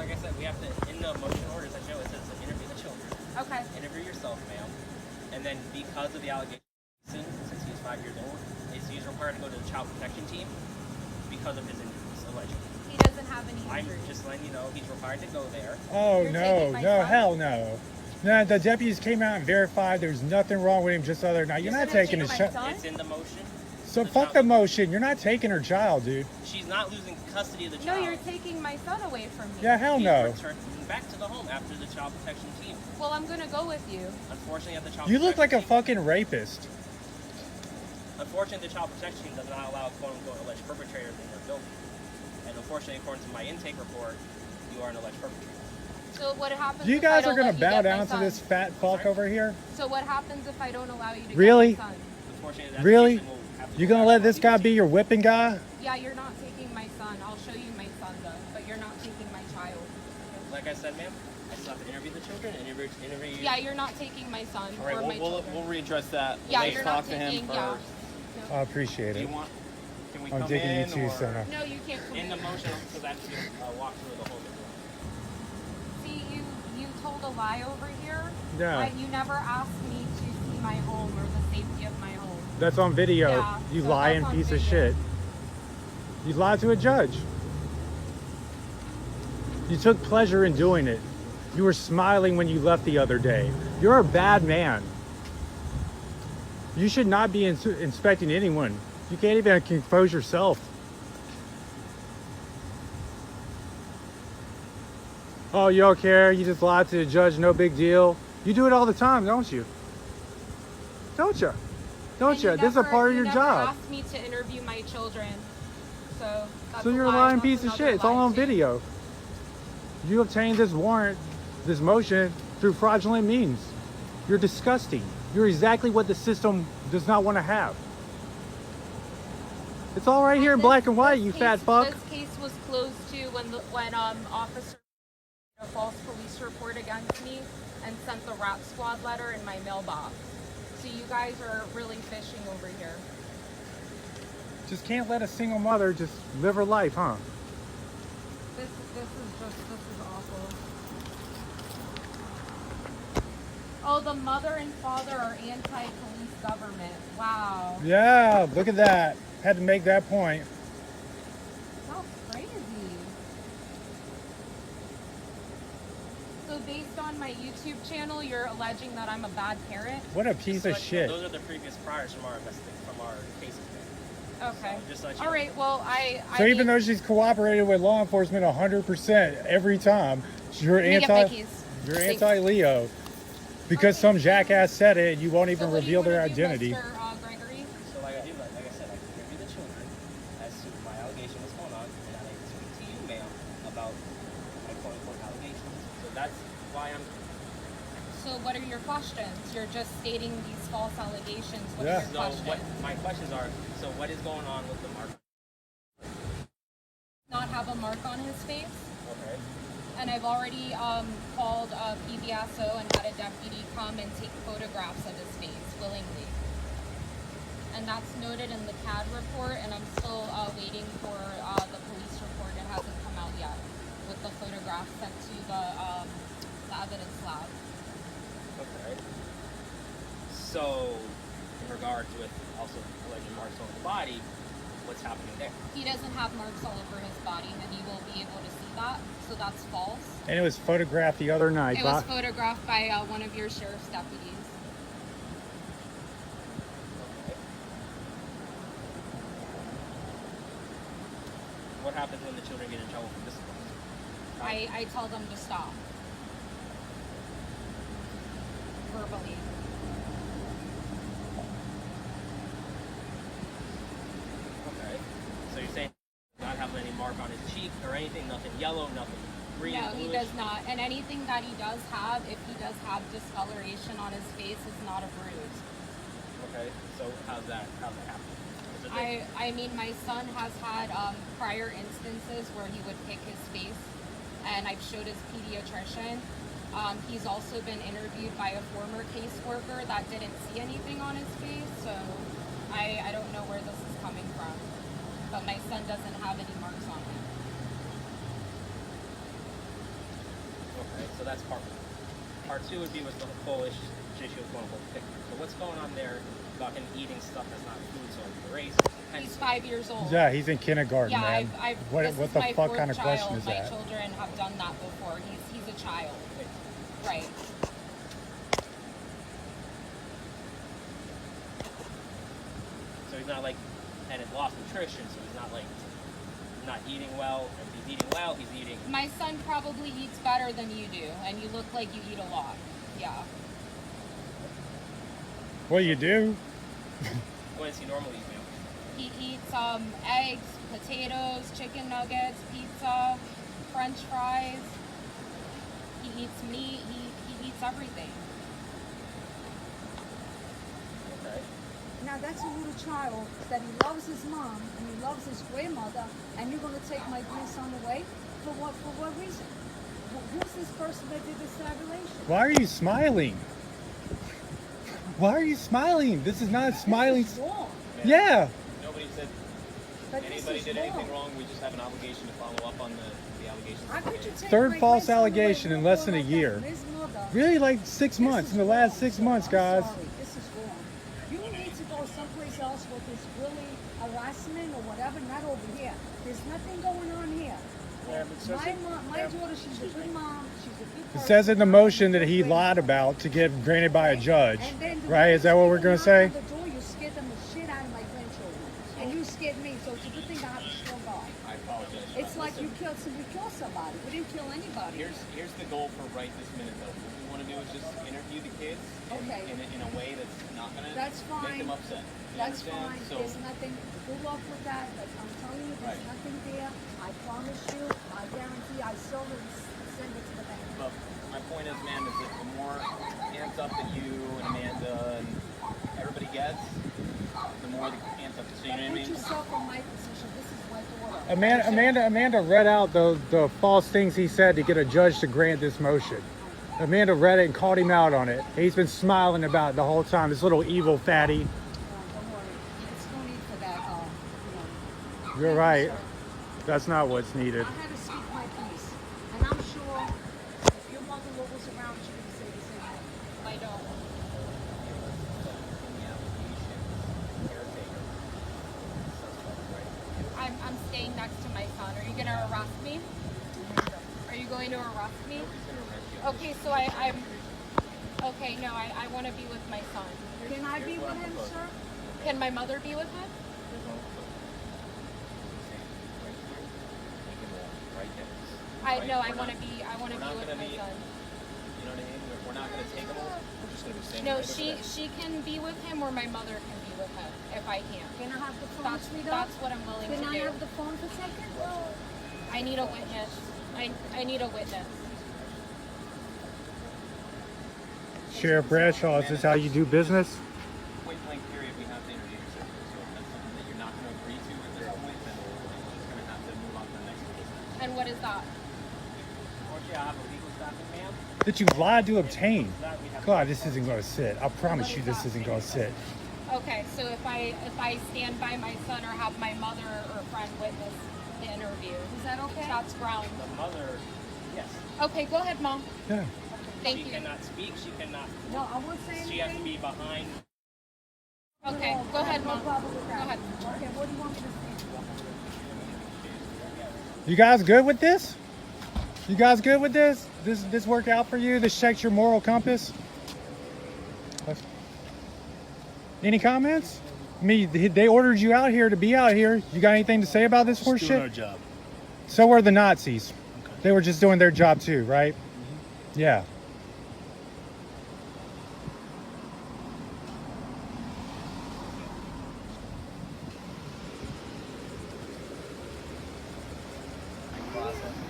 like I said, we have to, in the motion orders I show, it says to interview the children. Okay. Interview yourself, ma'am. And then because of the allegation, since he's 5 years old, he's required to go to the child protection team because of his injuries, allegedly. He doesn't have any injuries. I'm just letting you know he's required to go there. Oh, You're no, taking my no, son? hell no. No, the deputies came out and verified there's nothing wrong with him just the other night. You're You're not gonna taking take his my child. son? It's in the motion. So fuck the motion. You're not taking her child, dude. She's not losing custody of the No, child. you're taking my son away from me. Yeah, hell He's no. returned back to the home after the child protection team. Well, I'm gonna go with you. Unfortunately, at the child You look like a protection team, fucking rapist. Unfortunately, the child protection team does not allow quote-unquote alleged perpetrators in their building. And unfortunately, according to my intake report, you are an alleged perpetrator. So what happens You if I guys don't are gonna let you bow get my down to son? this fat fuck over here? So what happens if I don't allow you to Really? get my son? Unfortunately, that's Really? the case, and we'll have to You go gonna back let to this our guy legal be team. your whipping guy? Yeah, you're not taking my son. I'll show you my son though, but you're not taking my child. Like I said, ma'am, I still have to interview the children, interview you. Yeah, you're not taking my son All right, or my we'll children. readdress that. Yeah, Let's you're talk not to him taking. first. Yeah. I appreciate Do you it. want? Can we I'm come digging you in? too, or? Senna. No, you can't come In the in. motion, so that you walk through the whole thing. See, you told a lie over here. Yeah. You never asked me to see my home or the safety of my home. That's on video. Yeah, You so lying that's on piece of video. shit. You lied to a judge. You took pleasure in doing it. You were smiling when you left the other day. You're a bad man. You should not be inspecting anyone. You can't even compose yourself. Oh, you don't care? You just lied to the judge, no big deal. You do it all the time, don't you? Don't you? Don't And you? This is a part of your you job. never asked me to interview my children. So that's So you're a lie. lying That's piece of another shit. It's all lie on too. video. You obtained this warrant, this motion, through fraudulent means. You're disgusting. You're exactly what the system does not want to have. It's all right here in This- black and white, this you case- fat fuck. This case was closed too when officer made a false police report against me and sent the rap squad letter in my mailbox. So you guys are really fishing over here. Just can't let a single mother just live her life, huh? This is awful. Oh, the mother and father are anti-police government. Wow. Yeah, look at that. Had to make that point. That's crazy. So based on my YouTube channel, you're alleging that I'm a bad parent? What a piece of shit. Those are the previous priors from our cases. Okay. So, just to let you All know. right, well, So even though she's cooperated with law enforcement 100% every time, you're Let me get my anti, keys. you're Thanks. anti-Leo. Because Okay, some so- jackass said it, and you won't So even what do you reveal their wanna do, identity. Mr. Gregory? So like I said, I can interview the children as to my allegation was going on, and I can speak to you, ma'am, about my quote-unquote allegations. So that's why I'm. So what are your questions? You're just stating these false allegations. What Yeah. are your So questions? what my questions are? So what is going on with the mark? Not have a mark on his face? Okay. And I've already called PBSO and had a deputy come and take photographs of his face willingly. And that's noted in the CAD report, and I'm still waiting for the police report. It hasn't come out yet with the photographs sent to the evidence lab. Okay. So, in regards with also alleged marks on the body, what's happening there? He doesn't have marks all over his body, and you will be able to see that. So that's false. And it was photographed the other night. It was photographed by one of your sheriff's deputies. Okay. What happens when the children get in trouble for discipline? I tell them to stop. Verbally. Okay. So you're saying not having any mark on his cheek or anything, nothing yellow, nothing green, No, he bluish? does not. And anything that he does have, if he does have discoloration on his face, is not a bruise. Okay. So how's that happen? Is it I mean, my son has had prior instances where he would pick his face, and I've showed his pediatrician. He's also been interviewed by a former caseworker that didn't see anything on his face, so I don't know where this is coming from. But my son doesn't have any marks on him. Right? So that's part one. Part two would be with the whole issue of quote-unquote picking. So what's going on there about him eating stuff that's not food, so erase. He's 5 years old. Yeah, he's in kindergarten, Yeah, man. What this is the my fuck fourth kind of question child. is My that? children have done that before. He's a child. Right. So he's not like, and it's lost nutrition, so he's not like, not eating well. If he's eating well, he's eating. My son probably eats better than you do, and you look like you eat a lot. Yeah. What you do? What does he normally eat now? He eats eggs, potatoes, chicken nuggets, pizza, French fries. He eats meat. He eats everything. Okay. Now that's a little child that he loves his mom and he loves his grandmother, and you're gonna take my grandson away? For what reason? Who's this person that did this tabulation? Why are you smiling? Why are you smiling? This is not smiling. This is wrong. Yeah. Nobody said But this anybody is did wrong. anything wrong. We just have an obligation to follow up on the allegations. How could you take Third my false grandson away allegation in real less than a quick like year. that? His mother. Really, like 6 This months. is In the last wrong, 6 sir. months, I'm guys. sorry. This is wrong. You need to go someplace else with this really harassment or whatever, not over here. There's nothing going on here. My daughter, she's a good mom. She's a good It person. says in the motion that he lied about to get granted by a judge. And then the Right? Is that what we're going to say? knock on the door, you scared them the shit out of my grandchildren. And you scared me, so it's a good thing I have a strong guard. I apologize. It's like you killed somebody. We didn't kill anybody. Here's the goal for right this minute though. What we want to do is just interview the kids Okay. in a way that's not gonna That's make fine. them upset. You That's understand? fine. So There's nothing. Good luck with that. But I'm telling you, there's Right. nothing there. I promise you. I guarantee. I still will send it to the bank. but my point is, man, is that the more amped up that you and Amanda and everybody gets, the more the amped up. So you know what I Put mean? yourself in my position. This is my daughter. Amanda read out the false things he said to get a judge to grant this motion. Amanda read it and called him out on it. He's been smiling about it the whole time. This little evil fatty. Don't worry. It's no need for that. You know. You're right. Sir. That's not what's needed. I had to speak my piece, and I'm sure if your mother was around, she would say the same thing. I don't. I'm staying next to my son. Are you gonna arrest me? Are you going to arrest me? Okay, so I'm. Okay, no, I want to be with my son. Can I be with him, sir? Can my mother be with him? I want to be. I want to We're not be with gonna my be- son. You know what I mean? We're not gonna take them over. We're just gonna be staying No, right over there. she can be with him, or my mother can be with him if I can. Can I have the phone, sweetheart? That's what I'm willing Can to I do. have the phone for a second? I need a witness. I need a witness. Sheriff Bradshaw, is this how you do business? Point blank period, we have to interview your service. So if that's something that you're not gonna agree to at this point, then we're just gonna have to move on to the next case. And what is that? Unfortunately, I have a legal statement, ma'am. That you lied to obtain. That we have God, this isn't going to sit. I promise you this isn't going to sit. Okay, so if I stand by my son or have my mother or friend witness the interview, Is that okay? that's ground. The mother, yes. Okay, go ahead, Mom. Yeah. Thank She you. cannot speak. She cannot. No, I won't say anything. She has to be behind. Okay, go ahead, No Mom. problem with Go that. ahead. Okay, what do you want me to say? You guys good with this? You guys good with this? This work out for you? This checks your moral compass? Any comments? I mean, they ordered you out here to be out here. You got anything to say about this horse Doing our shit? job. So were the Nazis. They were just doing their job too, right? Yeah.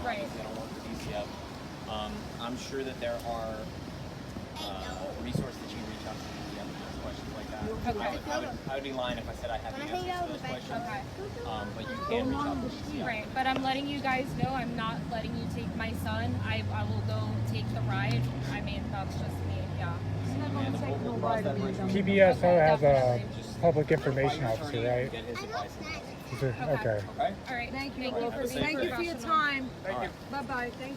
Right. They don't work for DCF. I'm sure that there are resources that you can reach out to DCF and ask questions like that. Okay. I would be lying if I said I had the answers to those questions. Okay. But you can reach out to DCF. Right, but I'm letting you guys know I'm not letting you take my son. I will go take the ride. I mean, that's just me. Yeah. And we'll cross that bridge when we PBSO has a Definitely. public information officer, right? get his advice. Is there- Okay. Okay? All right. Thank you. Thank you for being Thank you for your professional. time. All right. Bye-bye. Thank you.